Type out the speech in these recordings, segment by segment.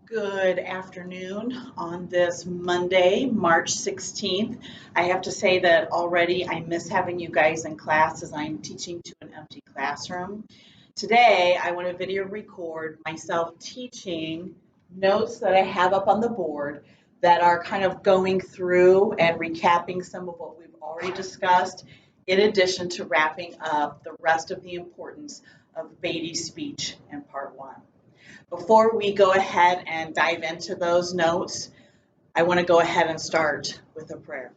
Good afternoon on this Monday, March 16th. I have to say that already I miss having you guys in class as I'm teaching to an empty classroom. Today, I want to video record myself teaching notes that I have up on the board that are kind of going through and recapping some of what we've already discussed, in addition to wrapping up the rest of the importance of Beatty's speech in part one. Before we go ahead and dive into those notes, I want to go ahead and start with a prayer.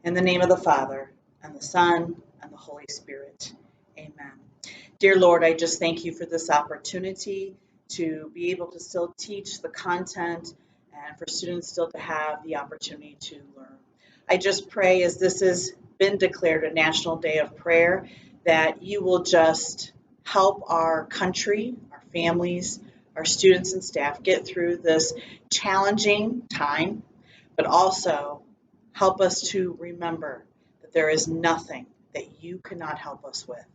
In the name of the Father, and the Son, and the Holy Spirit. Amen. Dear Lord, I just thank you for this opportunity to be able to still teach the content and for students still to have the opportunity to learn. I just pray, as this has been declared a National Day of Prayer, that you will just help our country, our families, our students and staff get through this challenging time, but also help us to remember that there is nothing that you cannot help us with.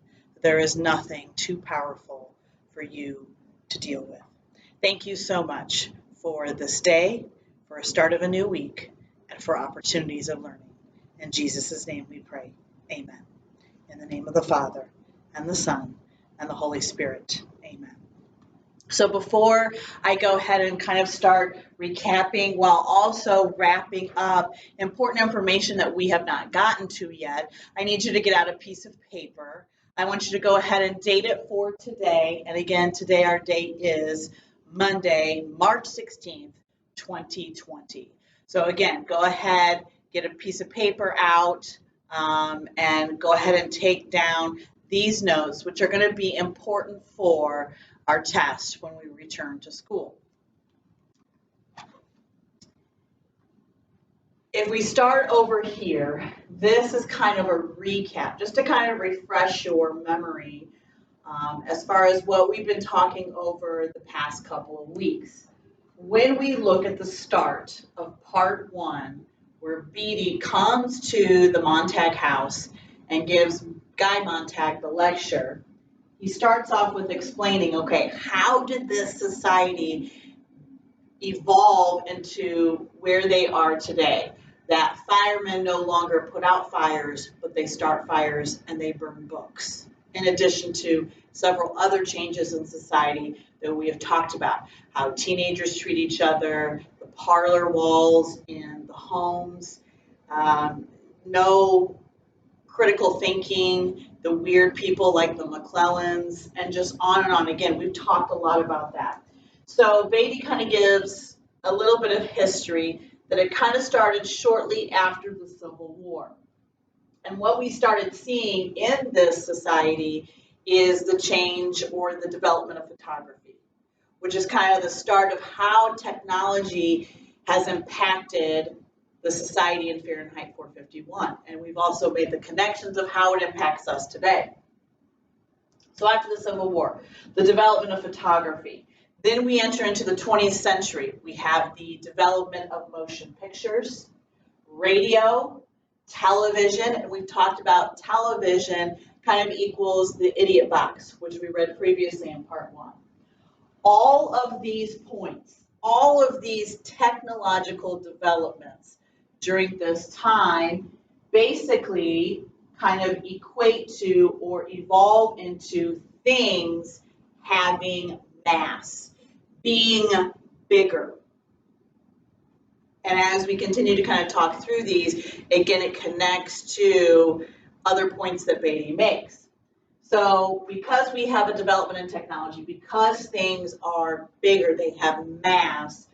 There is nothing too powerful for you to deal with. Thank you so much for this day, for a start of a new week, and for opportunities of learning. In Jesus' name we pray. Amen. In the name of the Father, and the Son, and the Holy Spirit. Amen. So before I go ahead and kind of start recapping while also wrapping up important information that we have not gotten to yet, I need you to get out a piece of paper. I want you to go ahead and date it for today. And again, today our date is Monday, March 16th, 2020. So again, go ahead, get a piece of paper out, and go ahead and take down these notes, which are going to be important for our test when we return to school. If we start over here, this is kind of a recap, just to kind of refresh your memory as far as what we've been talking over the past couple of weeks. When we look at the start of part one, where Beatty comes to the Montag house and gives Guy Montag the lecture, he starts off with explaining, okay, how did this society evolve into where they are today? That firemen no longer put out fires, but they start fires and they burn books. In addition to several other changes in society that we have talked about, how teenagers treat each other, the parlor walls in the homes, no critical thinking, the weird people like the McClellans, and just on and on. Again, we've talked a lot about that. So Beatty kind of gives a little bit of history that it kind of started shortly after the Civil War. And what we started seeing in this society is the change or the development of photography, which is kind of the start of how technology has impacted the society in Fahrenheit 451. And we've also made the connections of how it impacts us today. So after the Civil War, the development of photography. Then we enter into the 20th century. We have the development of motion pictures, radio, television, and we've talked about television kind of equals the idiot box, which we read previously in part one. All of these points, all of these technological developments during this time basically kind of equate to or evolve into things having mass, being bigger. And as we continue to kind of talk through these, again, it connects to other points that Beatty makes. So because we have a development in technology, because things are bigger, they have mass,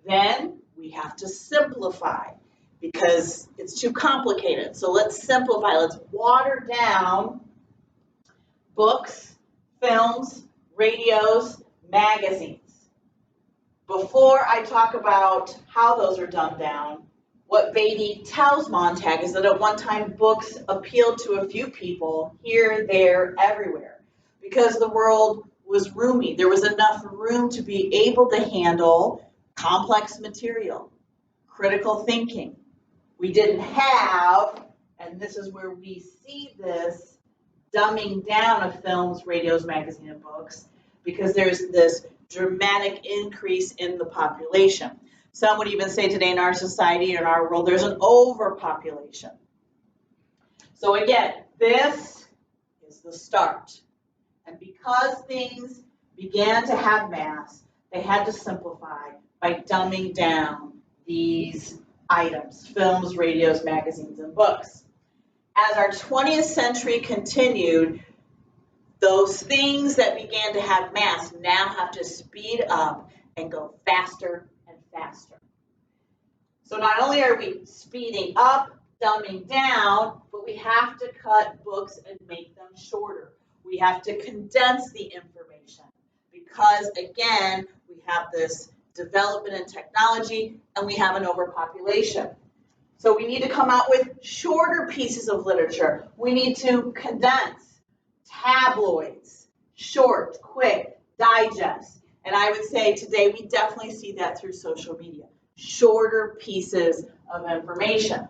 then we have to simplify because it's too complicated. So let's simplify, let's water down books, films, radios, magazines. Before I talk about how those are dumbed down, what Beatty tells Montag is that at one time books appealed to a few people here, there, everywhere, because the world was roomy. There was enough room to be able to handle complex material, critical thinking. We didn't have, and this is where we see this dumbing down of films, radios, magazines, and books, because there's this dramatic increase in the population. Some would even say today in our society, in our world, there's an overpopulation. So again, this is the start. And because things began to have mass, they had to simplify by dumbing down these items, films, radios, magazines, and books. As our 20th century continued, those things that began to have mass now have to speed up and go faster and faster. So not only are we speeding up, dumbing down, but we have to cut books and make them shorter. We have to condense the information because, again, we have this development in technology and we have an overpopulation. So we need to come out with shorter pieces of literature. We need to condense tabloids, short, quick, digest. And I would say today we definitely see that through social media. Shorter pieces of information.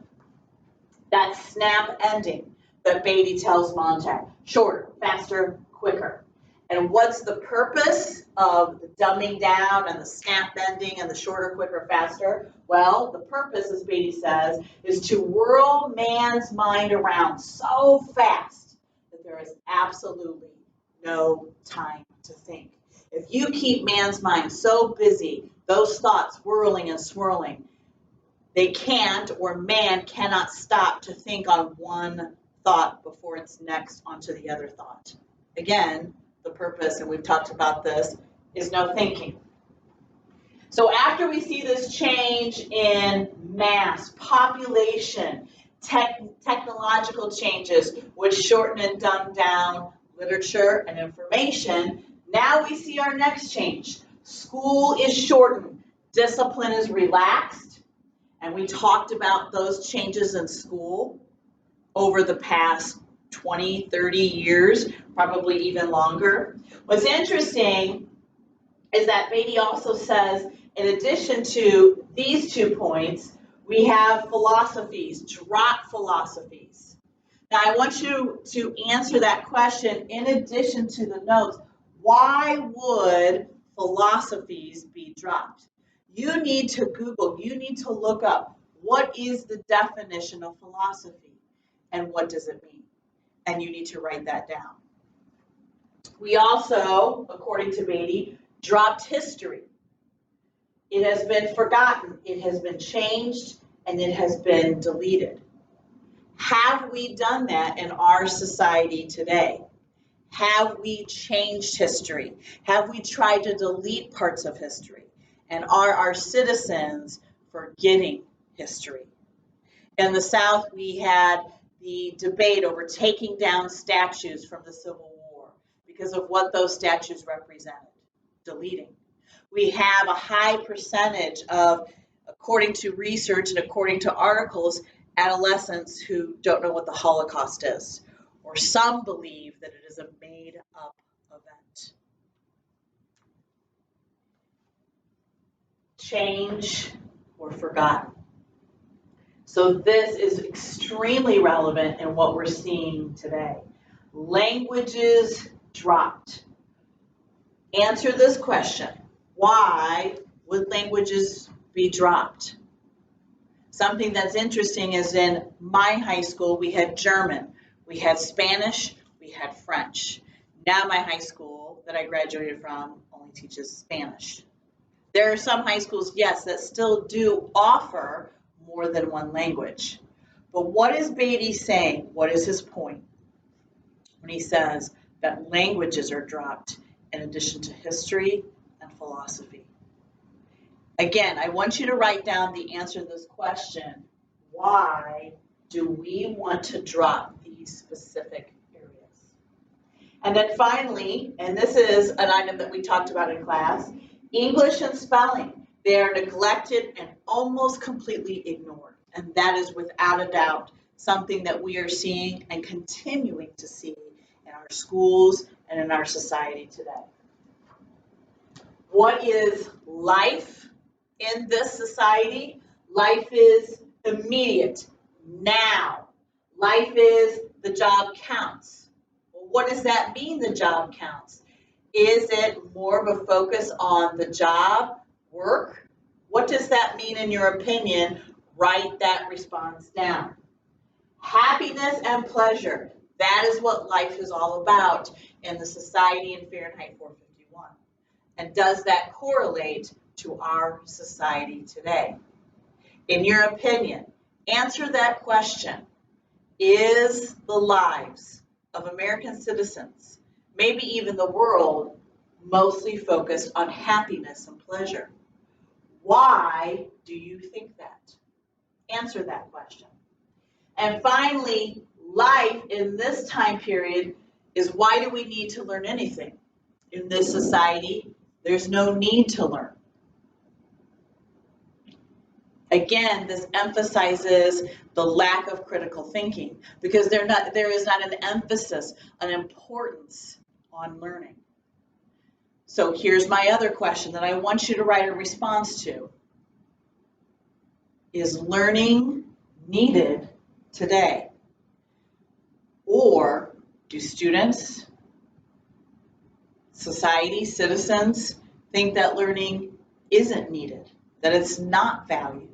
That snap ending that Beatty tells Montag. Shorter, faster, quicker. And what's the purpose of the dumbing down and the snap ending and the shorter, quicker, faster? Well, the purpose, as Beatty says, is to whirl man's mind around so fast that there is absolutely no time to think. If you keep man's mind so busy, those thoughts whirling and swirling, they can't, or man cannot stop to think on one thought before it's next onto the other thought. Again, the purpose, and we've talked about this, is no thinking. So after we see this change in mass, population, technological changes, which shorten and dumb down literature and information, now we see our next change. School is shortened, discipline is relaxed, and we talked about those changes in school over the past 20, 30 years, probably even longer. What's interesting is that Beatty also says, in addition to these 2 points, we have philosophies, drop philosophies. Now, I want you to answer that question in addition to the notes. Why would philosophies be dropped? You need to Google, you need to look up, what is the definition of philosophy and what does it mean? And you need to write that down. We also, according to Beatty, dropped history. It has been forgotten, it has been changed, and it has been deleted. Have we done that in our society today? Have we changed history? Have we tried to delete parts of history? And are our citizens forgetting history? In the South, we had the debate over taking down statues from the Civil War because of what those statues represented, deleting. We have a high percentage of, according to research and according to articles, adolescents who don't know what the Holocaust is, or some believe that it is a made-up event. Change or forgotten. So this is extremely relevant in what we're seeing today. Languages dropped. Answer this question. Why would languages be dropped? Something that's interesting is in my high school, we had German, we had Spanish, we had French. Now my high school that I graduated from only teaches Spanish. There are some high schools, yes, that still do offer more than one language. But what is Beatty saying? What is his point when he says that languages are dropped in addition to history and philosophy? Again, I want you to write down the answer to this question. Why do we want to drop these specific areas? And then finally, and this is an item that we talked about in class, English and spelling. They are neglected and almost completely ignored. And that is without a doubt something that we are seeing and continuing to see in our schools and in our society today. What is life in this society? Life is immediate, now. Life is the job counts. Well, what does that mean, the job counts? Is it more of a focus on the job, work? What does that mean in your opinion? Write that response down. Happiness and pleasure. That is what life is all about in the society in Fahrenheit 451. And does that correlate to our society today? In your opinion, answer that question. Is the lives of American citizens, maybe even the world, mostly focused on happiness and pleasure? Why do you think that? Answer that question. And finally, life in this time period is, why do we need to learn anything? In this society, there's no need to learn. Again, this emphasizes the lack of critical thinking because there is not an emphasis, an importance on learning. So here's my other question that I want you to write a response to. Is learning needed today? Or do students, society, citizens think that learning isn't needed, that it's not valued?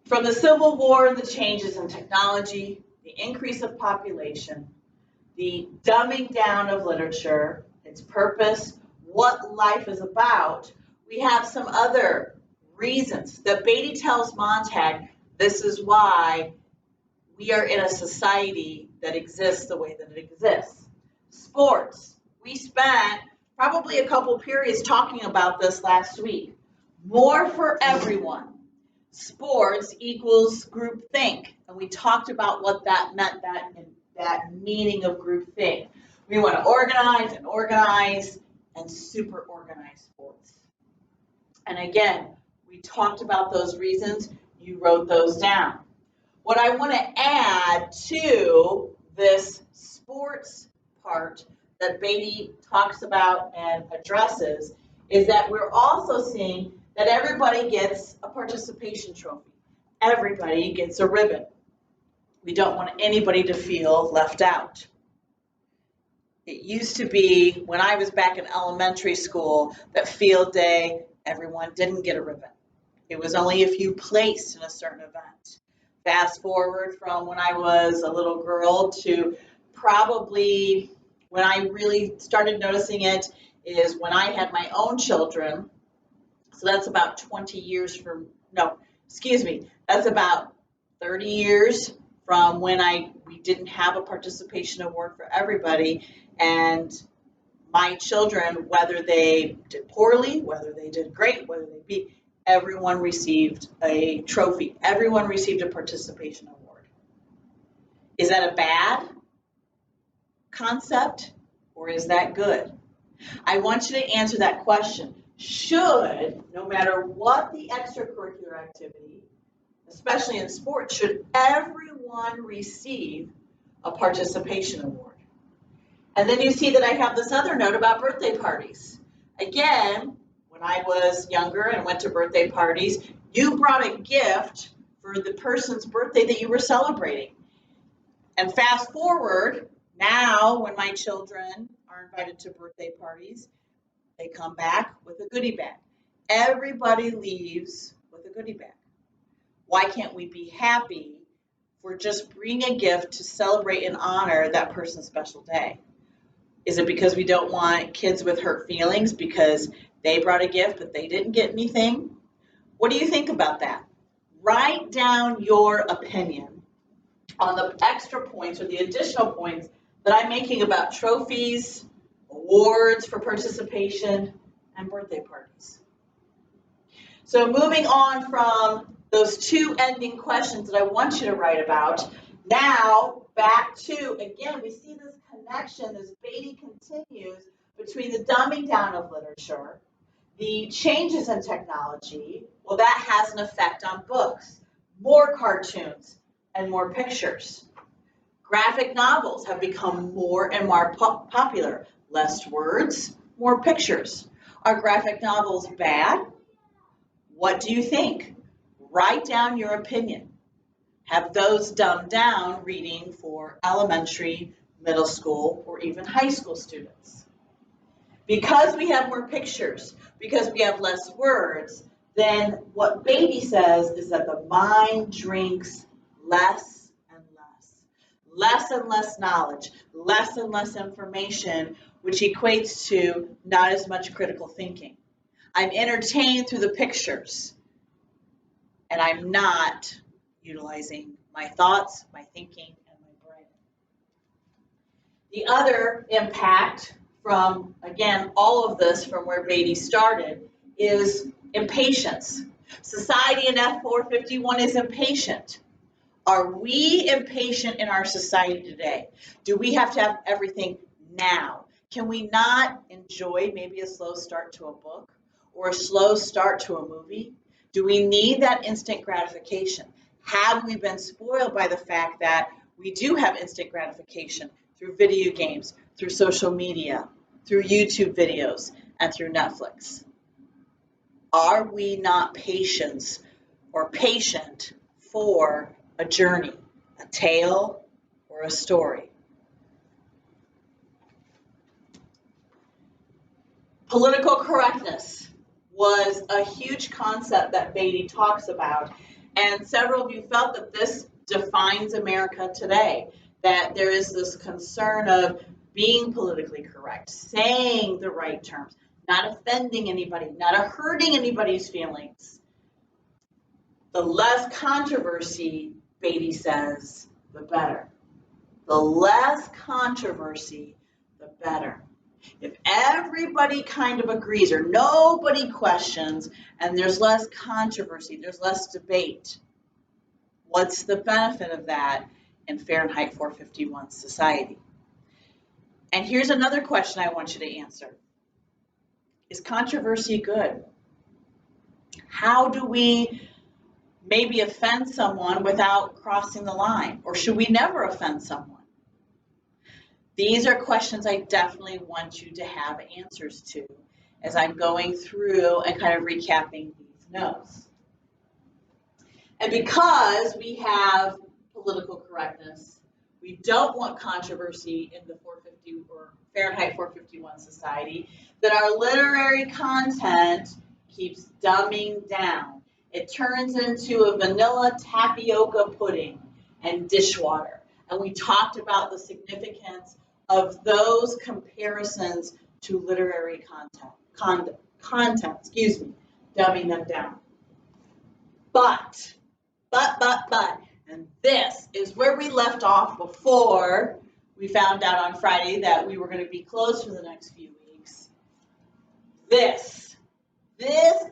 From the Civil War and the changes in technology, the increase of population, the dumbing down of literature, its purpose, what life is about, we have some other reasons that Beatty tells Montag this is why we are in a society that exists the way that it exists. Sports. We spent probably a couple periods talking about this last week. More for everyone. Sports equals groupthink, and we talked about what that meant, that meaning of groupthink. We want to organize and super organize sports. And again, we talked about those reasons. You wrote those down. What I want to add to this sports part that Beatty talks about and addresses is that we're also seeing that everybody gets a participation trophy. Everybody gets a ribbon. We don't want anybody to feel left out. It used to be, when I was back in elementary school, that field day, everyone didn't get a ribbon. It was only if you placed in a certain event. Fast forward from when I was a little girl to probably when I really started noticing it is when I had my own children. So that's about 20 years from, no, excuse me, that's about 30 years from when we didn't have a participation award for everybody. And my children, whether they did poorly, whether they did great, whether they beat, everyone received a trophy. Everyone received a participation award. Is that a bad concept or is that good? I want you to answer that question. Should, no matter what the extracurricular activity, especially in sports, should everyone receive a participation award? And then you see that I have this other note about birthday parties. Again, when I was younger and went to birthday parties, you brought a gift for the person's birthday that you were celebrating. And fast forward, now when my children are invited to birthday parties, they come back with a goodie bag. Everybody leaves with a goodie bag. Why can't we be happy for just bringing a gift to celebrate and honor that person's special day? Is it because we don't want kids with hurt feelings because they brought a gift but they didn't get anything? What do you think about that? Write down your opinion on the extra points or the additional points that I'm making about trophies, awards for participation, and birthday parties. So moving on from those two ending questions that I want you to write about, now back to, again, we see this connection as Beatty continues between the dumbing down of literature, the changes in technology. Well, that has an effect on books, more cartoons and more pictures. Graphic novels have become more and more popular. Less words, more pictures. Are graphic novels bad? What do you think? Write down your opinion. have those dumbed down reading for elementary, middle school, or even high school students. Because we have more pictures, because we have less words, then what Beatty says is that the mind drinks less and less knowledge, less and less information, which equates to not as much critical thinking. I'm entertained through the pictures, and I'm not utilizing my thoughts, my thinking, and my brain. The other impact from, again, all of this from where Beatty started is impatience. Society in F451 is impatient. Are we impatient in our society today? Do we have to have everything now? Can we not enjoy maybe a slow start to a book or a slow start to a movie? Do we need that instant gratification? Have we been spoiled by the fact that we do have instant gratification through video games, through social media, through YouTube videos, and through Netflix? Are we not patient for a journey, a tale, or a story? Political correctness was a huge concept that Beatty talks about, and several of you felt that this defines America today, that there is this concern of being politically correct, saying the right terms, not offending anybody, not hurting anybody's feelings. The less controversy, Beatty says, the better. The less controversy, the better. If everybody kind of agrees or nobody questions and there's less controversy, there's less debate, what's the benefit of that in Fahrenheit 451 society? And here's another question I want you to answer. Is controversy good? How do we maybe offend someone without crossing the line? Or should we never offend someone? These are questions I definitely want you to have answers to as I'm going through and kind of recapping these notes. And because we have political correctness, we don't want controversy in the 450 or Fahrenheit 451 society, that our literary content keeps dumbing down. It turns into a vanilla tapioca pudding and dishwater. And we talked about the significance of those comparisons to literary content, dumbing them down. But, and this is where we left off before we found out on Friday that we were going to be closed for the next few weeks.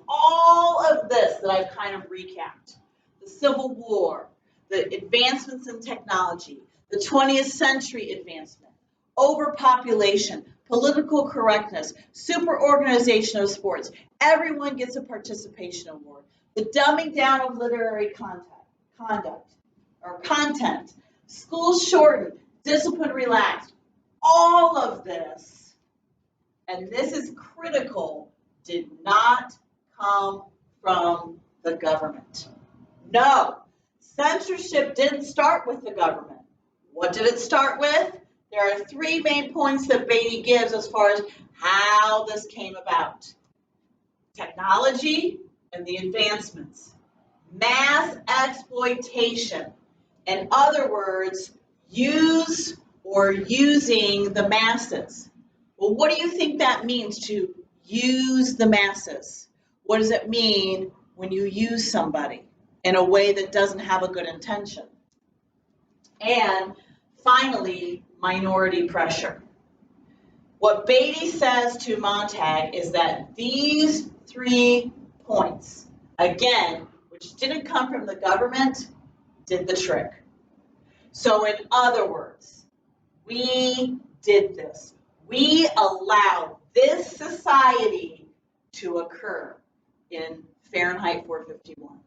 All of this that I've kind of recapped, the Civil War, the advancements in technology, the 20th century advancement, overpopulation, political correctness, superorganization of sports, everyone gets a participation award, the dumbing down of literary content, schools shortened, discipline relaxed, all of this, and this is critical, did not come from the government. No, censorship didn't start with the government. What did it start with? There are three main points that Beatty gives as far as how this came about. Technology and the advancements. Mass exploitation. In other words, use or using the masses. Well, what do you think that means to use the masses? What does it mean when you use somebody in a way that doesn't have a good intention? And finally, minority pressure. What Beatty says to Montag is that these 3 points, again, which didn't come from the government, did the trick. So in other words, we did this. We allowed this society to occur in Fahrenheit 451.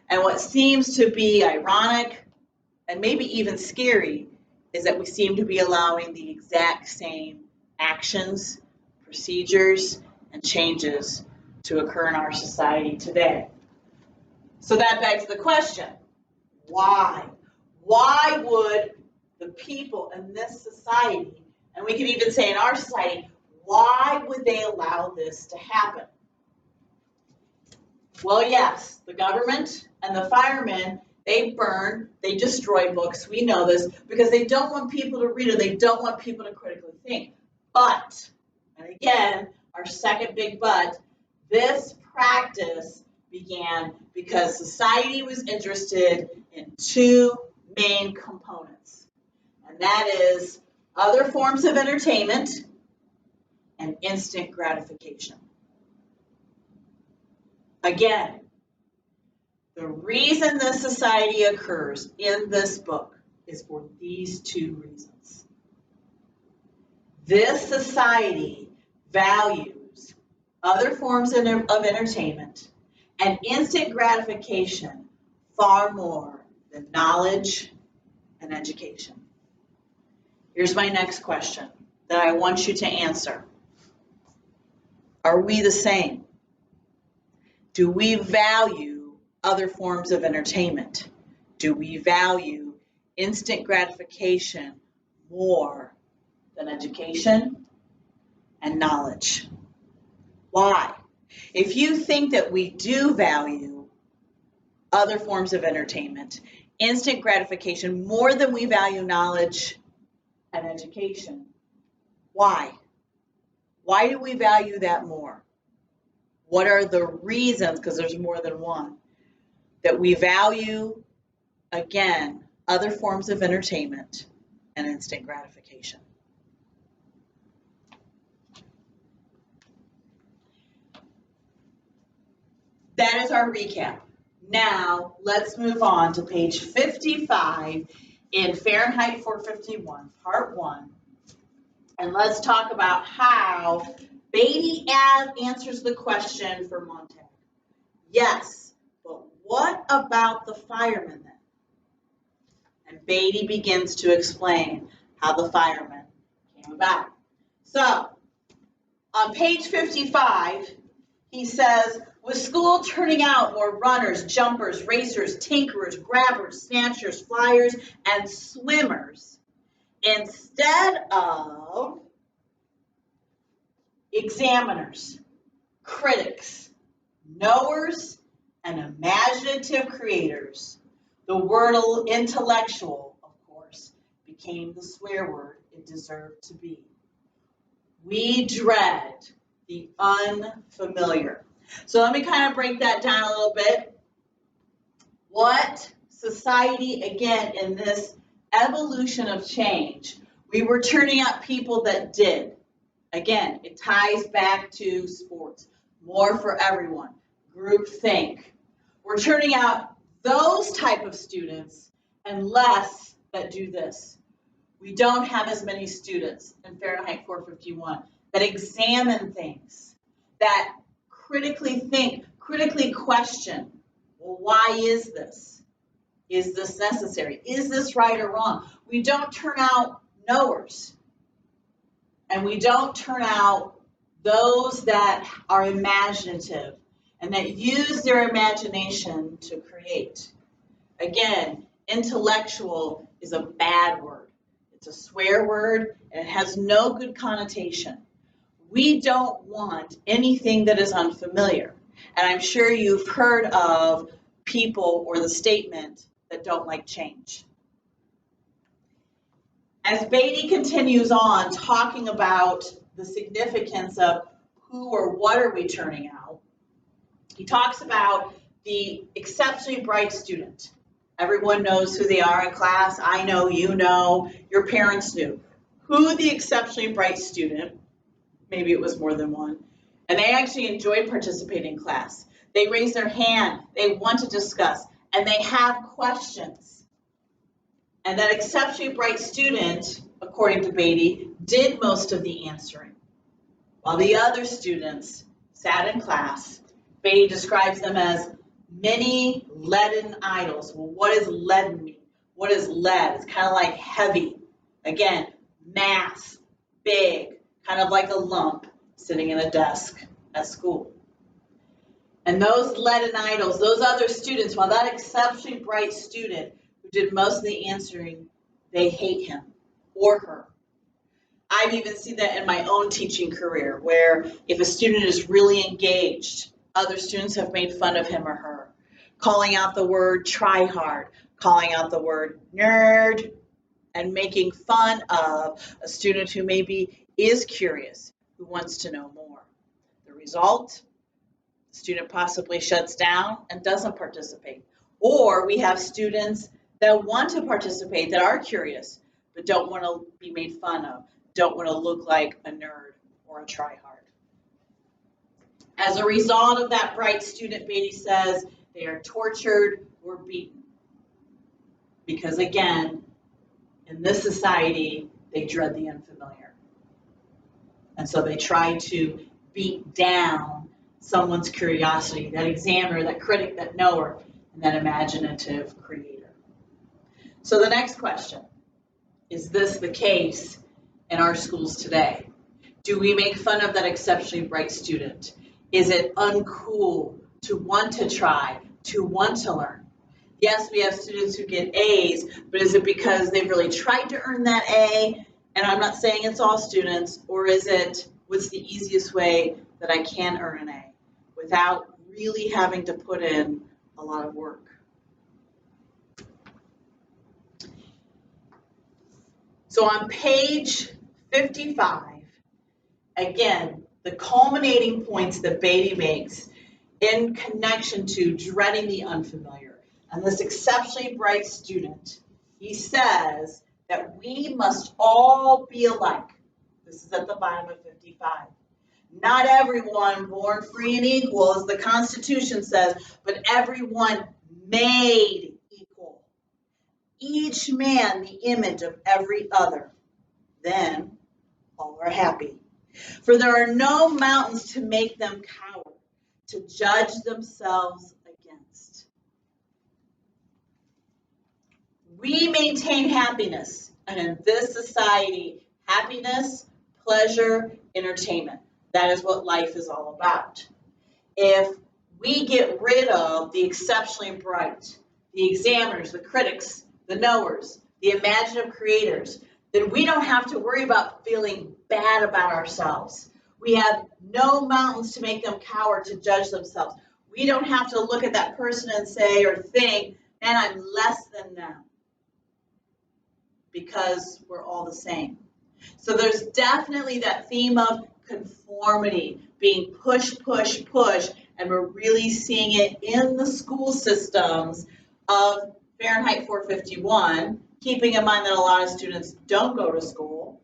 And what seems to be ironic and maybe even scary is that we seem to be allowing the exact same actions, procedures, and changes to occur in our society today. So that begs the question, Why? Why would the people in this society, and we can even say in our society, why would they allow this to happen? Well, yes, the government and the firemen, they burn, they destroy books. We know this because they don't want people to read it. They don't want people to critically think. But, and again, our second big but, this practice began because society was interested in two main components, and that is other forms of entertainment and instant gratification. Again, the reason this society occurs in this book is for these two reasons. This society values other forms of entertainment and instant gratification far more than knowledge and education. Here's my next question that I want you to answer. Are we the same? Do we value other forms of entertainment? Do we value instant gratification more than education and knowledge? Why? If you think that we do value other forms of entertainment, instant gratification more than we value knowledge and education, why? Why do we value that more? What are the reasons, because there's more than one, that we value, again, other forms of entertainment and instant gratification? That is our recap. Now, let's move on to page 55 in Fahrenheit 451, part 1. And let's talk about how Beatty answers the question for Montag. Yes, but what about the firemen then? And Beatty begins to explain how the firemen came about. So, on page 55, he says, with school turning out more runners, jumpers, racers, tinkerers, grabbers, snatchers, flyers, and swimmers, instead of examiners, critics, knowers, and imaginative creators, the word intellectual, of course, became the swear word it deserved to be. We dread the unfamiliar. So let me kind of break that down a little bit. What society, again, in this evolution of change, we were turning out people that did. Again, it ties back to sports. More for everyone. Group think. We're turning out those type of students and less that do this. We don't have as many students in Fahrenheit 451 that examine things, that critically think, critically question, well, why is this? Is this necessary? Is this right or wrong? We don't turn out knowers. And we don't turn out those that are imaginative and that use their imagination to create. Again, intellectual is a bad word. It's a swear word, and it has no good connotation. We don't want anything that is unfamiliar. And I'm sure you've heard of people or the statement that don't like change. As Beatty continues on talking about the significance of who or what are we turning out, he talks about the exceptionally bright student. Everyone knows who they are in class. I know, you know, your parents knew. Who the exceptionally bright student, maybe it was more than one, and they actually enjoyed participating in class. They raise their hand, they want to discuss, and they have questions. And that exceptionally bright student, according to Beatty, did most of the answering. While the other students sat in class, Beatty describes them as many leaden idols. Well, what does leaden mean? What is lead? It's kind of like heavy. Again, mass, big, kind of like a lump sitting in a desk at school. And those leaden idols, those other students, while that exceptionally bright student who did most of the answering, they hate him or her. I've even seen that in my own teaching career, where if a student is really engaged, other students have made fun of him or her, calling out the word try hard, calling out the word nerd, and making fun of a student who maybe is curious, who wants to know more. The result, the student possibly shuts down and doesn't participate. Or we have students that want to participate, that are curious, but don't want to be made fun of, don't want to look like a nerd or a tryhard. As a result of that bright student, Beatty says, they are tortured or beaten. Because again, in this society, they dread the unfamiliar. And so they try to beat down someone's curiosity, that examiner, that critic, that knower, and that imaginative creator. So the next question, is this the case in our schools today? Do we make fun of that exceptionally bright student? Is it uncool to want to try, to want to learn? Yes, we have students who get A's, but is it because they've really tried to earn that A? And I'm not saying it's all students, or is it what's the easiest way that I can earn an A without really having to put in a lot of work? So on page 55, again, the culminating points that Beatty makes in connection to dreading the unfamiliar. And this exceptionally bright student, he says that we must all be alike. This is at the bottom of 55. Not everyone born free and equal, as the Constitution says, but everyone made equal. Each man the image of every other. Then all are happy. For there are no mountains to make them cower, to judge themselves against. We maintain happiness, and in this society, happiness, pleasure, entertainment. That is what life is all about. If we get rid of the exceptionally bright, the examiners, the critics, the knowers, the imaginative creators, then we don't have to worry about feeling bad about ourselves. We have no mountains to make them cower, to judge themselves. We don't have to look at that person and say or think, man, I'm less than them, because we're all the same. So there's definitely that theme of conformity, being push, push, push, and we're really seeing it in the school systems of Fahrenheit 451, keeping in mind that a lot of students don't go to school.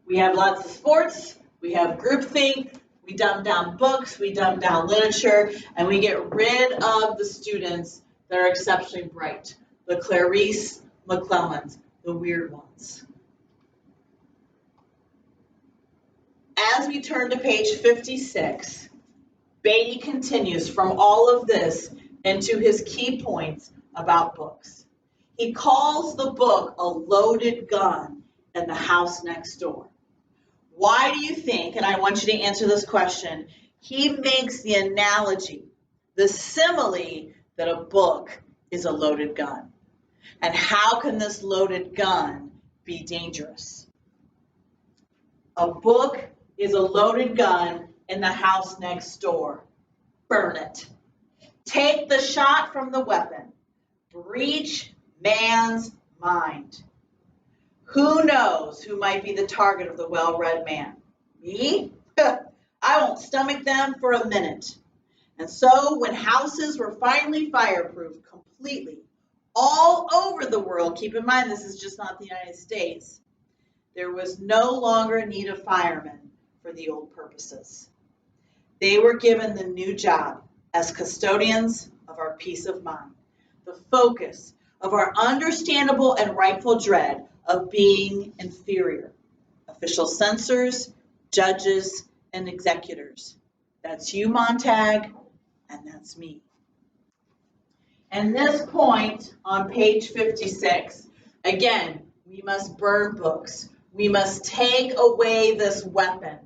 We have lots of sports, we have groupthink, we dumb down books, we dumb down literature, and we get rid of the students that are exceptionally bright, the Clarice McClellans, the weird ones. As we turn to page 56, Beatty continues from all of this into his key points about books. He calls the book a loaded gun in the house next door. Why do you think, and I want you to answer this question, he makes the analogy, the simile, that a book is a loaded gun? And how can this loaded gun be dangerous? A book is a loaded gun in the house next door. Burn it. Take the shot from the weapon. Breach man's mind. Who knows who might be the target of the well-read man? Me? I won't stomach them for a minute. And so when houses were finally fireproof completely all over the world, keep in mind this is just not the United States, there was no longer need of firemen for the old purposes. They were given the new job as custodians of our peace of mind, the focus of our understandable and rightful dread of being inferior. Official censors, judges, and executors. That's you, Montag, and that's me. And this point on page 56, again, we must burn books. We must take away this weapon.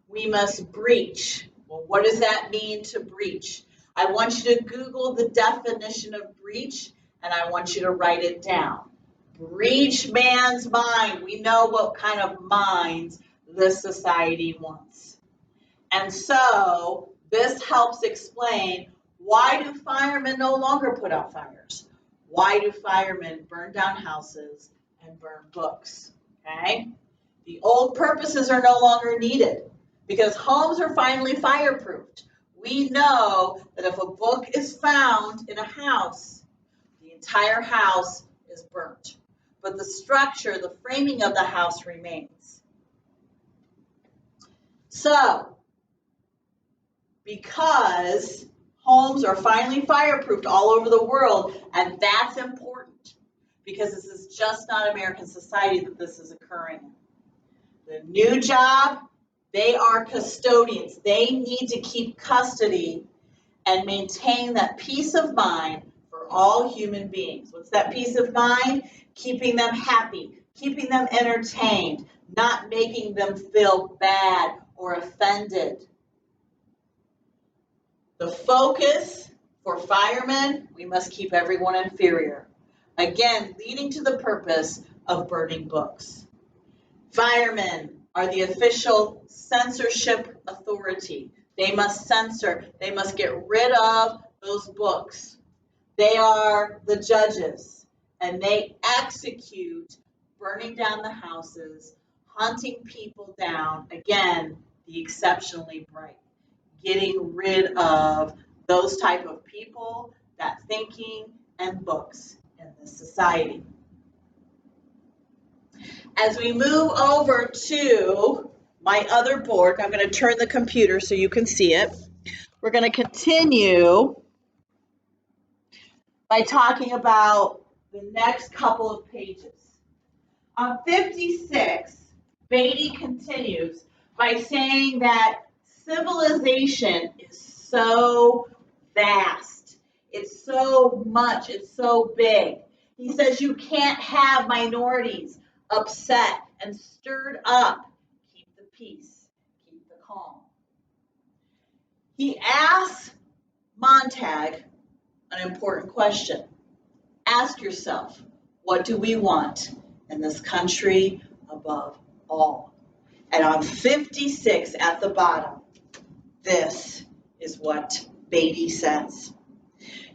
We must breach. Well, what does that mean to breach? I want you to Google the definition of breach, and I want you to write it down. Breach man's mind. We know what kind of minds this society wants. And so this helps explain, why do firemen no longer put out fires? Why do firemen burn down houses and burn books? Okay? The old purposes are no longer needed because homes are finally fireproofed. We know that if a book is found in a house, the entire house is burnt. But the structure, the framing of the house remains. So, because homes are finally fireproofed all over the world, and that's important because this is just not American society that this is occurring in. The new job, they are custodians. They need to keep custody and maintain that peace of mind for all human beings. What's that peace of mind? Keeping them happy, keeping them entertained, not making them feel bad or offended. The focus for firemen, we must keep everyone inferior. Again, leading to the purpose of burning books. Firemen are the official censorship authority. They must censor. They must get rid of those books. They are the judges, and they execute burning down the houses, hunting people down. Again, the exceptionally bright. Getting rid of those type of people, that thinking, and books in this society. As we move over to my other board, I'm going to turn the computer so you can see it. We're going to continue by talking about the next couple of pages. On 56, Beatty continues by saying that civilization is so vast. It's so much. It's so big. He says you can't have minorities upset and stirred up. Keep the peace. Keep the calm. He asks Montag an important question. Ask yourself, what do we want in this country above all? And on 56 at the bottom, this is what Beatty says.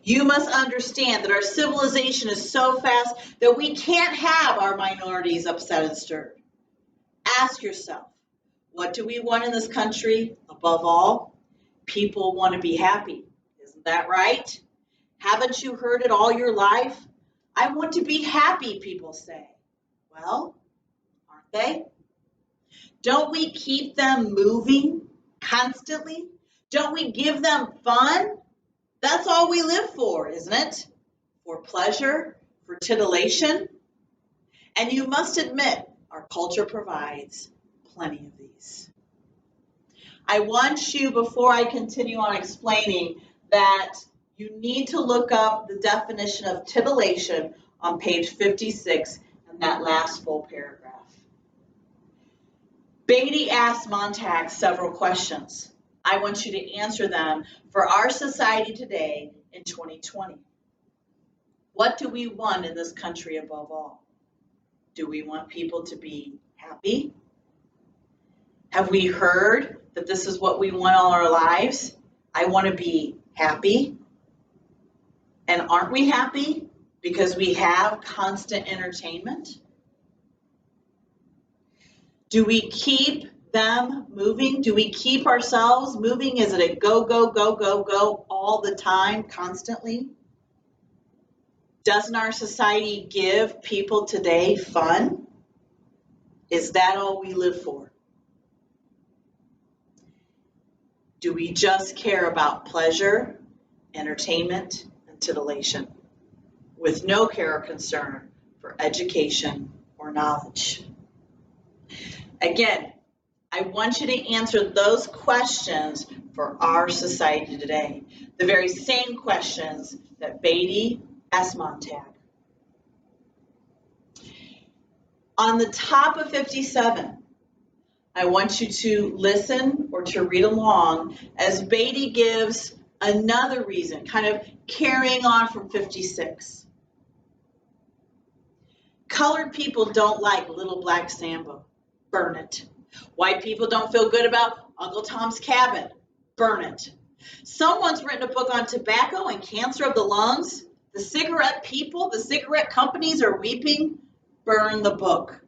You must understand that our civilization is so fast that we can't have our minorities upset and stirred. Ask yourself, what do we want in this country above all? People want to be happy. Isn't that right? Haven't you heard it all your life? I want to be happy, people say. Well, aren't they? Don't we keep them moving constantly? Don't we give them fun? That's all we live for, isn't it? For pleasure, for titillation. And you must admit, our culture provides plenty of these. I want you, before I continue on explaining, that you need to look up the definition of titillation on page 56 in that last full paragraph. Beatty asked Montag several questions. I want you to answer them for our society today in 2020. What do we want in this country above all? Do we want people to be happy? Have we heard that this is what we want all our lives? I want to be happy. And aren't we happy because we have constant entertainment? Do we keep them moving? Do we keep ourselves moving? Is it a go, go, go, go, go all the time, constantly? Doesn't our society give people today fun? Is that all we live for? Do we just care about pleasure, entertainment, and titillation, with no care or concern for education or knowledge? Again, I want you to answer those questions for our society today. The very same questions that Beatty asked Montag. On the top of 57, I want you to listen or to read along as Beatty gives another reason, kind of carrying on from 56. Colored people don't like Little Black Sambo. Burn it. White people don't feel good about Uncle Tom's Cabin. Burn it. Someone's written a book on tobacco and cancer of the lungs. The cigarette people, the cigarette companies are weeping. Burn the book.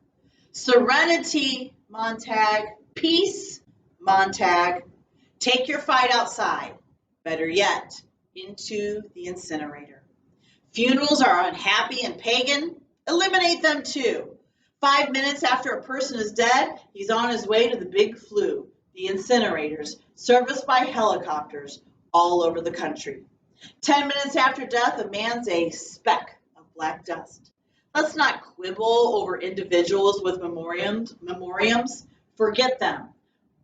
Serenity, Montag. Peace, Montag. Take your fight outside. Better yet, into the incinerator. Funerals are unhappy and pagan. Eliminate them too. 5 minutes after a person is dead, he's on his way to the big flue, the incinerators, serviced by helicopters all over the country. 10 minutes after death, a man's a speck of black dust. Let's not quibble over individuals with memoriams. Forget them.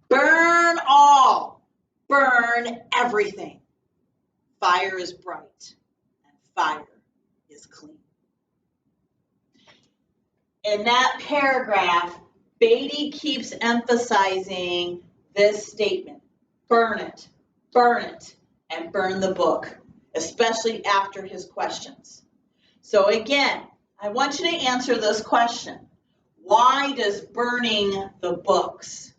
Burn all. Burn everything. Fire is bright and fire is clean. In that paragraph, Beatty keeps emphasizing this statement. Burn it, and burn the book, especially after his questions. So again, I want you to answer this question. Why does burning the books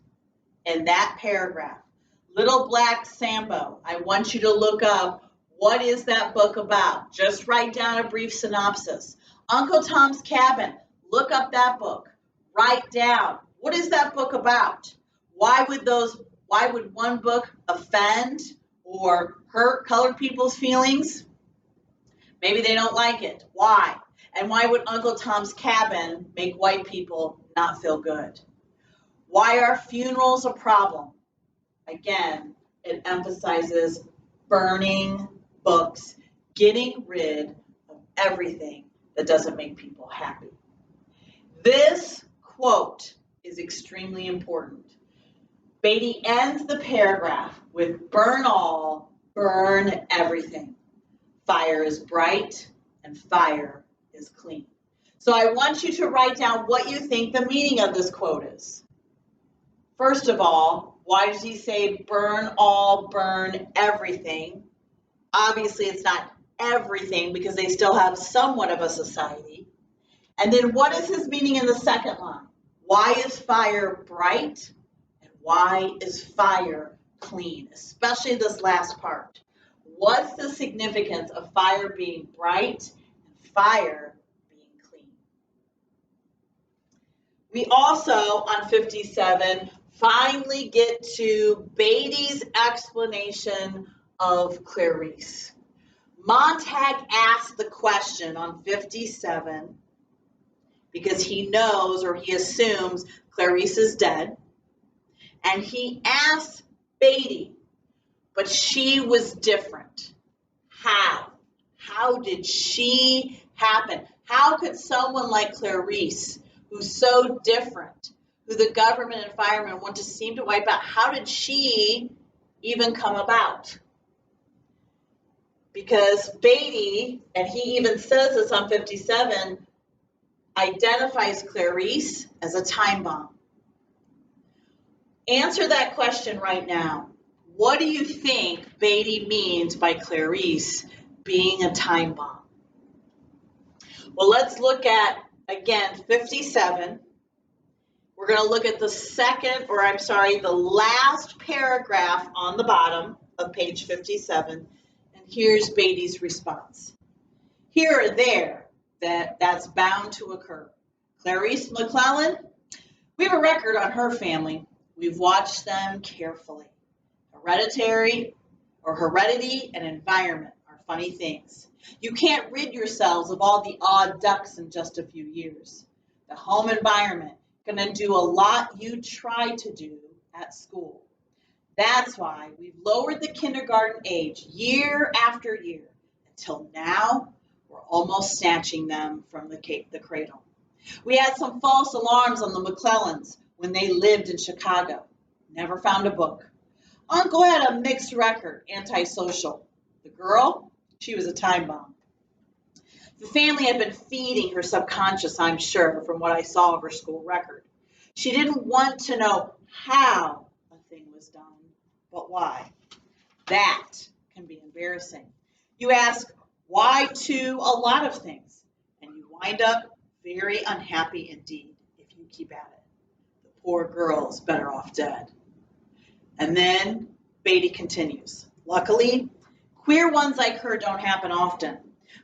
in that paragraph, Little Black Sambo, I want you to look up what is that book about. Just write down a brief synopsis. Uncle Tom's Cabin, look up that book. Write down, what is that book about? Why would one book offend or hurt colored people's feelings? Maybe they don't like it. Why? And why would Uncle Tom's Cabin make white people not feel good? Why are funerals a problem? Again, it emphasizes burning books, getting rid of everything that doesn't make people happy. This quote is extremely important. Beatty ends the paragraph with burn all, burn everything. Fire is bright and fire is clean. So I want you to write down what you think the meaning of this quote is. First of all, why does he say burn all, burn everything? Obviously, it's not everything because they still have somewhat of a society. And then what is his meaning in the second line? Why is fire bright and why is fire clean? Especially this last part. What's the significance of fire being bright and fire being clean? We also, on 57, finally get to Beatty's explanation of Clarice. Montag asked the question on 57 because he knows or he assumes Clarice is dead. And he asks Beatty, but she was different. How? How did she happen? How could someone like Clarice, who's so different, who the government and firemen want to seem to wipe out, how did she even come about? Because Beatty, and he even says this on 57, identifies Clarice as a time bomb. Answer that question right now. What do you think Beatty means by Clarice being a time bomb? Well, let's look at, again, 57. We're going to look at the last paragraph on the bottom of page 57. And here's Beatty's response. Here or there, that's bound to occur. Clarice McClellan, we have a record on her family. We've watched them carefully. Heredity and environment are funny things. You can't rid yourselves of all the odd ducks in just a few years. The home environment can undo a lot you tried to do at school. That's why we've lowered the kindergarten age year after year until now we're almost snatching them from the cradle. We had some false alarms on the McClellans when they lived in Chicago. Never found a book. Uncle had a mixed record, antisocial. The girl, she was a time bomb. The family had been feeding her subconscious, I'm sure, from what I saw of her school record. She didn't want to know how a thing was done, but why. That can be embarrassing. You ask why to a lot of things, and you wind up very unhappy indeed if you keep at it. The poor girl's better off dead. And then Beatty continues. Luckily, queer ones like her don't happen often.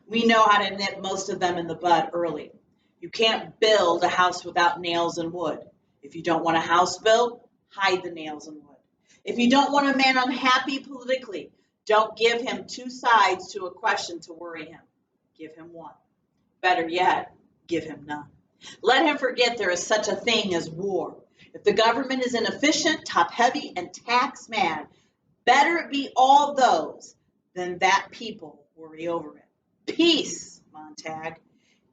We know how to nip most of them in the bud early. You can't build a house without nails and wood. If you don't want a house built, hide the nails and wood. If you don't want a man unhappy politically, don't give him two sides to a question to worry him. Give him one. Better yet, give him none. Let him forget there is such a thing as war. If the government is inefficient, top-heavy, and tax-mad, better it be all those than that people worry over it. Peace, Montag.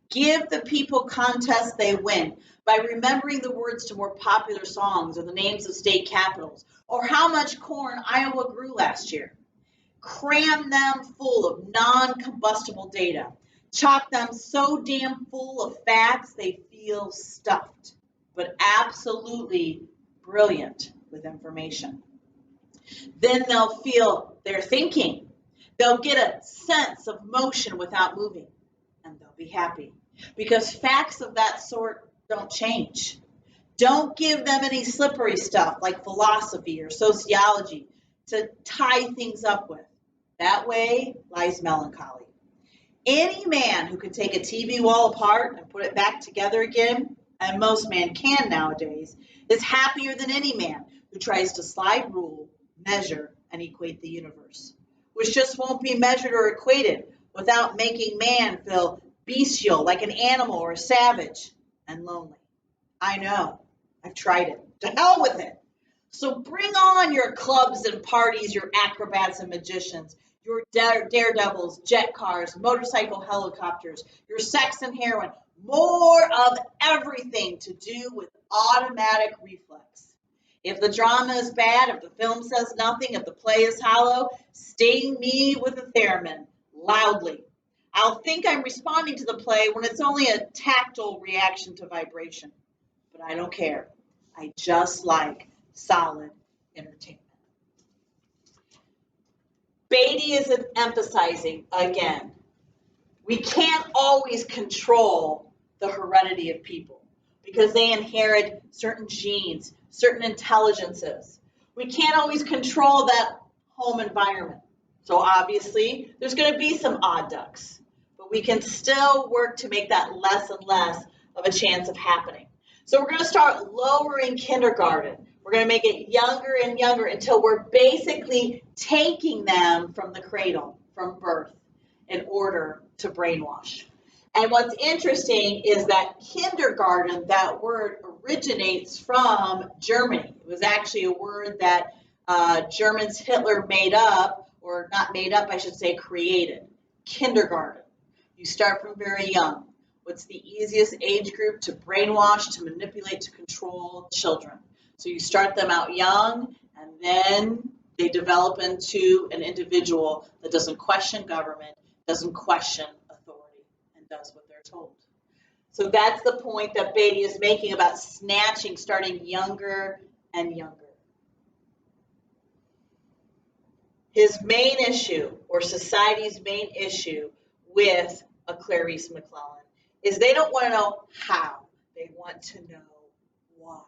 Give the people contests they win by remembering the words to more popular songs or the names of state capitals or how much corn Iowa grew last year. Cram them full of non-combustible data. Chock them so damn full of facts they feel stuffed, but absolutely brilliant with information. Then they'll feel they're thinking. They'll get a sense of motion without moving, and they'll be happy. Because facts of that sort don't change. Don't give them any slippery stuff like philosophy or sociology to tie things up with. That way lies melancholy. Any man who can take a TV wall apart and put it back together again, and most men can nowadays, is happier than any man who tries to slide rule, measure, and equate the universe, which just won't be measured or equated without making man feel bestial, like an animal or a savage, and lonely. I know. I've tried it. To hell with it. So bring on your clubs and parties, your acrobats and magicians, your daredevils, jet cars, motorcycle helicopters, your sex and heroin, more of everything to do with automatic reflex. If the drama is bad, if the film says nothing, if the play is hollow, sting me with a theremin, loudly. I'll think I'm responding to the play when it's only a tactile reaction to vibration. But I don't care. I just like solid entertainment. Beatty is emphasizing, again, we can't always control the heredity of people because they inherit certain genes, certain intelligences. We can't always control that home environment. So obviously, there's going to be some odd ducks, but we can still work to make that less and less of a chance of happening. So we're going to start lowering kindergarten. We're going to make it younger and younger until we're basically taking them from the cradle, from birth, in order to brainwash. And what's interesting is that kindergarten, that word originates from Germany. It was actually a word that Germans Hitler made up, or not made up, I should say, created. Kindergarten. You start from very young. What's the easiest age group to brainwash, to manipulate, to control? Children. So you start them out young, and then they develop into an individual that doesn't question government, doesn't question authority, and does what they're told. So that's the point that Beatty is making about snatching, starting younger and younger. His main issue, or society's main issue with a Clarice McClellan, is they don't want to know how, they want to know why.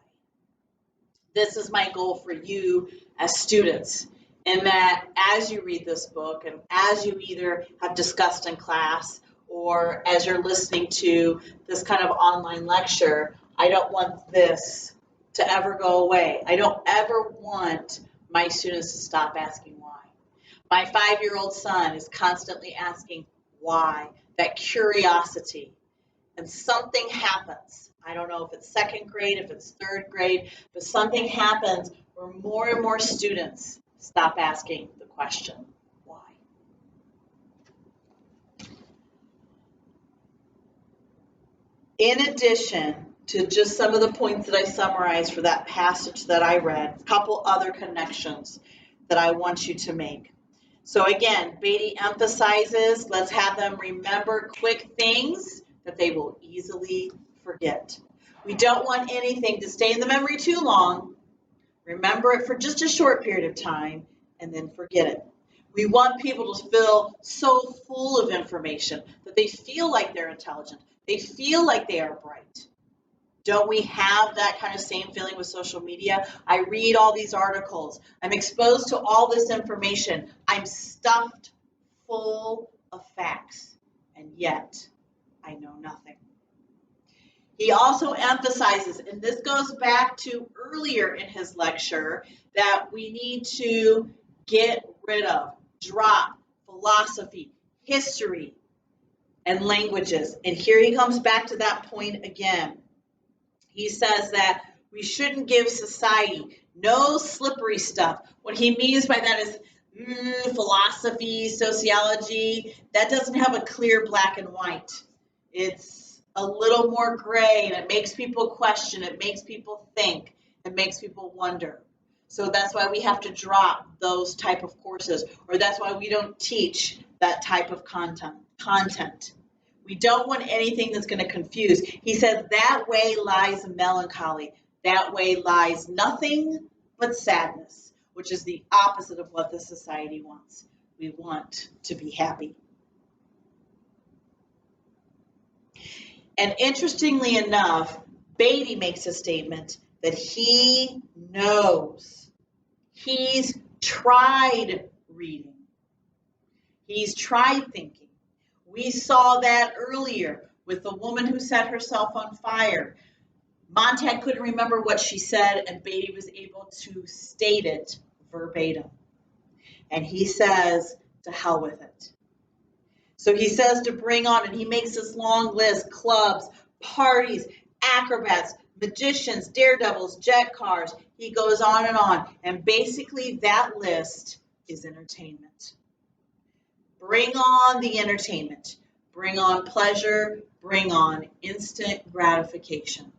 This is my goal for you as students, in that as you read this book and as you either have discussed in class or as you're listening to this kind of online lecture, I don't want this to ever go away. I don't ever want my students to stop asking why. My 5-year-old son is constantly asking why, that curiosity. And something happens. I don't know if it's second grade, if it's third grade, but something happens where more and more students stop asking the question, why? In addition to just some of the points that I summarized for that passage that I read, a couple other connections that I want you to make. So again, Beatty emphasizes, let's have them remember quick things that they will easily forget. We don't want anything to stay in the memory too long, remember it for just a short period of time, and then forget it. We want people to feel so full of information that they feel like they're intelligent. They feel like they are bright. Don't we have that kind of same feeling with social media? I read all these articles. I'm exposed to all this information. I'm stuffed full of facts, and yet I know nothing. He also emphasizes, and this goes back to earlier in his lecture, that we need to get rid of, drop philosophy, history, and languages. And here he comes back to that point again. He says that we shouldn't give society no slippery stuff. What he means by that is philosophy, sociology, that doesn't have a clear black and white. It's a little more gray, and it makes people question, it makes people think, it makes people wonder. So that's why we have to drop those type of courses, or that's why we don't teach that type of content. We don't want anything that's going to confuse. He says that way lies melancholy. That way lies nothing but sadness, which is the opposite of what the society wants. We want to be happy. And interestingly enough, Beatty makes a statement that he knows. He's tried reading. He's tried thinking. We saw that earlier with the woman who set herself on fire. Montag couldn't remember what she said, and Beatty was able to state it verbatim. And he says, to hell with it. So he says to bring on, and he makes this long list, clubs, parties, acrobats, magicians, daredevils, jet cars. He goes on. And basically that list is entertainment. Bring on the entertainment. Bring on pleasure. Bring on instant gratification.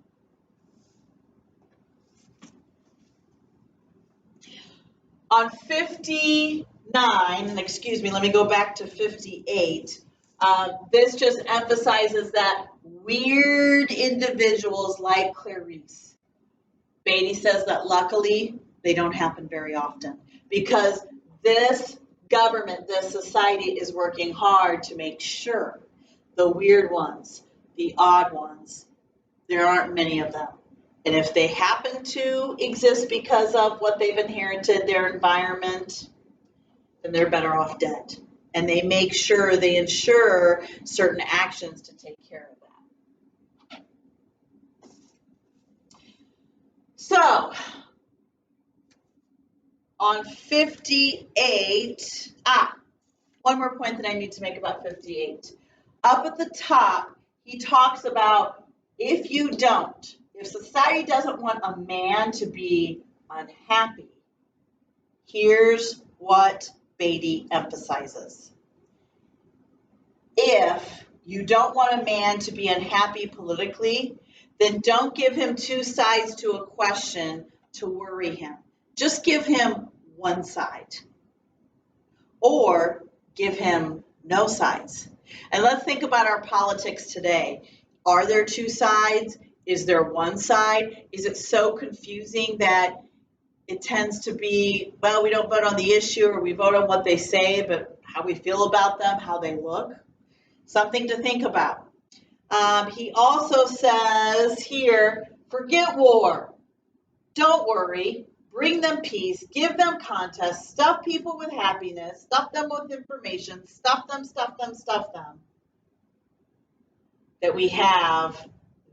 On 59, and excuse me, let me go back to 58. This just emphasizes that weird individuals like Clarice. Beatty says that luckily they don't happen very often, because this government, this society is working hard to make sure the weird ones, the odd ones, there aren't many of them. And if they happen to exist because of what they've inherited, their environment, then they're better off dead. And they ensure certain actions to take care of that. So, on 58, one more point that I need to make about 58. Up at the top, he talks about if society doesn't want a man to be unhappy, here's what Beatty emphasizes. If you don't want a man to be unhappy politically, then don't give him two sides to a question to worry him. Just give him one side. Or give him no sides. And let's think about our politics today. Are there two sides? Is there one side? Is it so confusing that it tends to be, well, we don't vote on the issue, or we vote on what they say, but how we feel about them, how they look? Something to think about. He also says here, forget war. Don't worry. Bring them peace. Give them contests. Stuff people with happiness. Stuff them with information. Stuff them. That we have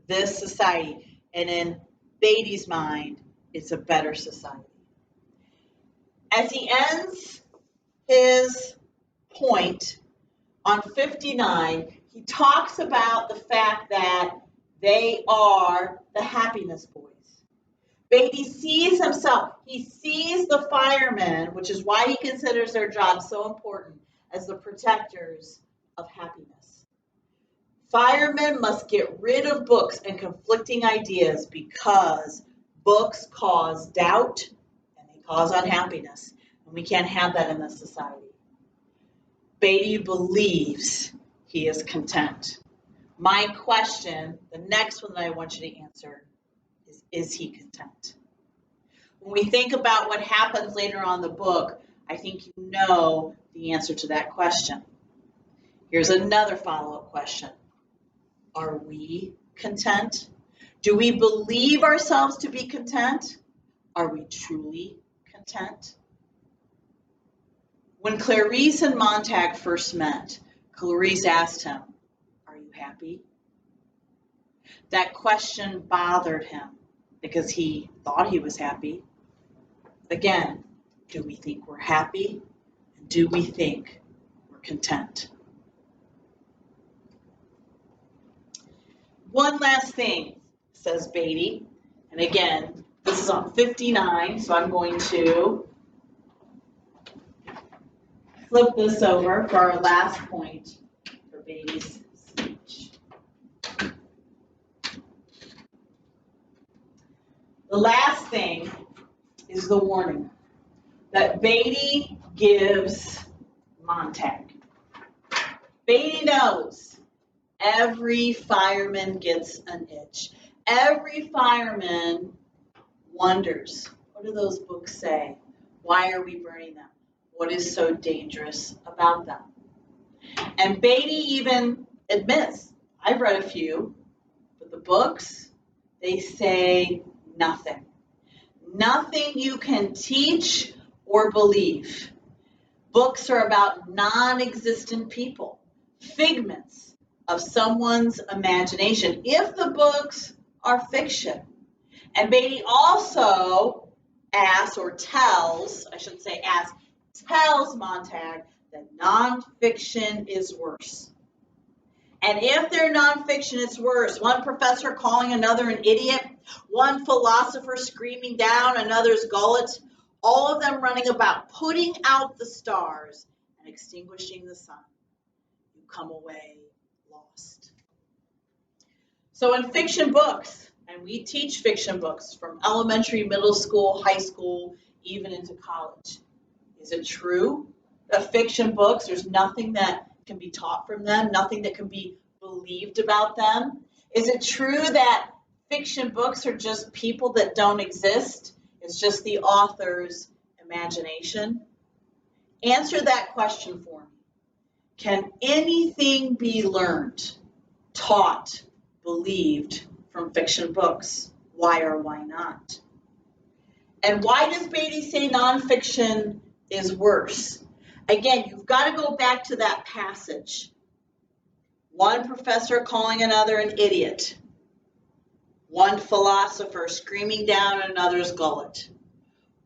this society. And in Beatty's mind, it's a better society. As he ends his point on 59, he talks about the fact that they are the happiness boys. Beatty sees himself, he sees the firemen, which is why he considers their job so important, as the protectors of happiness. Firemen must get rid of books and conflicting ideas because books cause doubt and they cause unhappiness. And we can't have that in this society. Beatty believes he is content. My question, the next one that I want you to answer is he content? When we think about what happens later on in the book, I think you know the answer to that question. Here's another follow-up question. Are we content? Do we believe ourselves to be content? Are we truly content? When Clarice and Montag first met, Clarice asked him, "Are you happy?" That question bothered him because he thought he was happy. Again, do we think we're happy? Do we think we're content? One last thing, says Beatty. And again, this is on 59, so I'm going to flip this over for our last point for Beatty's speech. The last thing is the warning that Beatty gives Montag. Beatty knows every fireman gets an itch. Every fireman wonders, what do those books say? Why are we burning them? What is so dangerous about them? And Beatty even admits, I've read a few, but the books, they say nothing. Nothing you can teach or believe. Books are about non-existent people, figments of someone's imagination, if the books are fiction. And Beatty also asks, or tells, I shouldn't say asks, tells Montag that nonfiction is worse. And if they're nonfiction, it's worse. One professor calling another an idiot, one philosopher screaming down another's gullet, all of them running about, putting out the stars and extinguishing the sun. You come away lost. So in fiction books, and we teach fiction books from elementary, middle school, high school, even into college. Is it true that fiction books, there's nothing that can be taught from them, nothing that can be believed about them? Is it true that fiction books are just people that don't exist? It's just the author's imagination? Answer that question for me. Can anything be learned, taught, believed from fiction books? Why or why not? And why does Beatty say nonfiction is worse? Again, you've got to go back to that passage. One professor calling another an idiot. One philosopher screaming down another's gullet.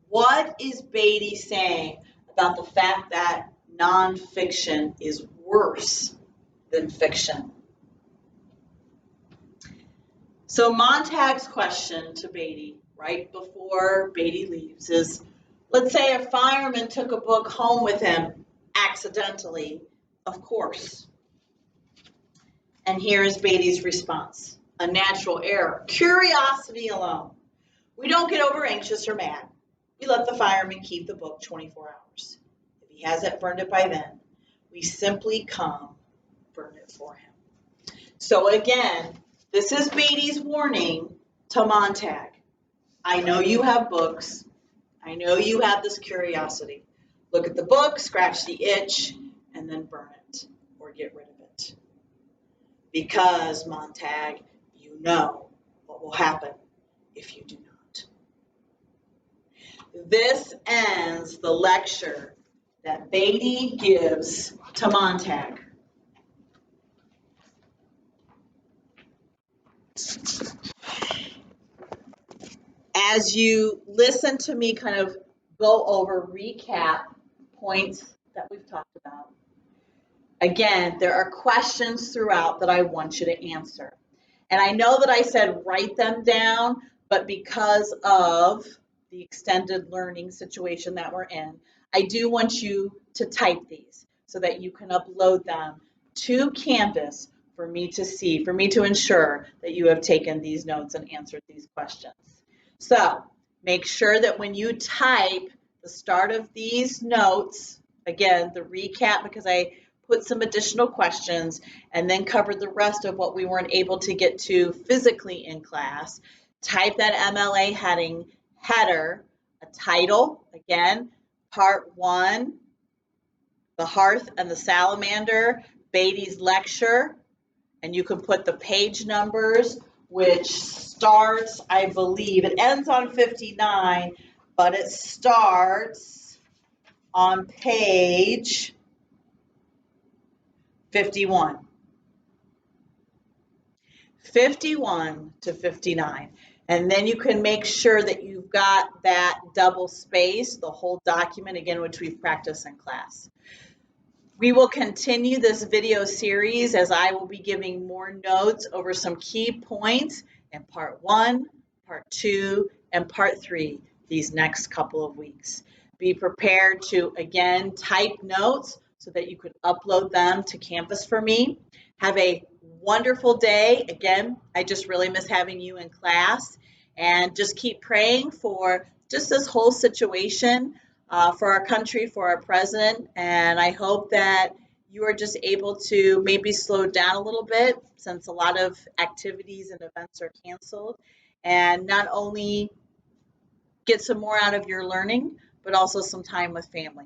What is Beatty saying about the fact that nonfiction is worse than fiction? So Montag's question to Beatty, right before Beatty leaves, is, let's say a fireman took a book home with him accidentally, of course. And here is Beatty's response. A natural error. Curiosity alone. We don't get over anxious or mad. We let the fireman keep the book 24 hours. If he hasn't burned it by then, we simply come burn it for him. So again, this is Beatty's warning to Montag. I know you have books. I know you have this curiosity. Look at the book, scratch the itch, and then burn it or get rid of it. Because, Montag, you know what will happen if you do not. This ends the lecture that Beatty gives to Montag. As you listen to me kind of go over, recap points that we've talked about, again, there are questions throughout that I want you to answer. And I know that I said write them down, but because of the extended learning situation that we're in, I do want you to type these so that you can upload them to Canvas for me to see, for me to ensure that you have taken these notes and answered these questions. So make sure that when you type the start of these notes, again, the recap, because I put some additional questions, and then cover the rest of what we weren't able to get to physically in class. Type that MLA header, a title, again, part 1, the Hearth and the Salamander, Beatty's lecture, and you can put the page numbers, which starts, I believe, it ends on 59, but it starts on page 51. 51 to 59. And then you can make sure that you've got that double space, the whole document, again, which we've practiced in class. We will continue this video series as I will be giving more notes over some key points in part 1, part 2, and part 3 these next couple of weeks. Be prepared to, again, type notes so that you could upload them to Canvas for me. Have a wonderful day. Again, I just really miss having you in class, and just keep praying for just this whole situation, for our country, for our president, and I hope that you are just able to maybe slow down a little bit since a lot of activities and events are canceled, and not only get some more out of your learning, but also some time with family.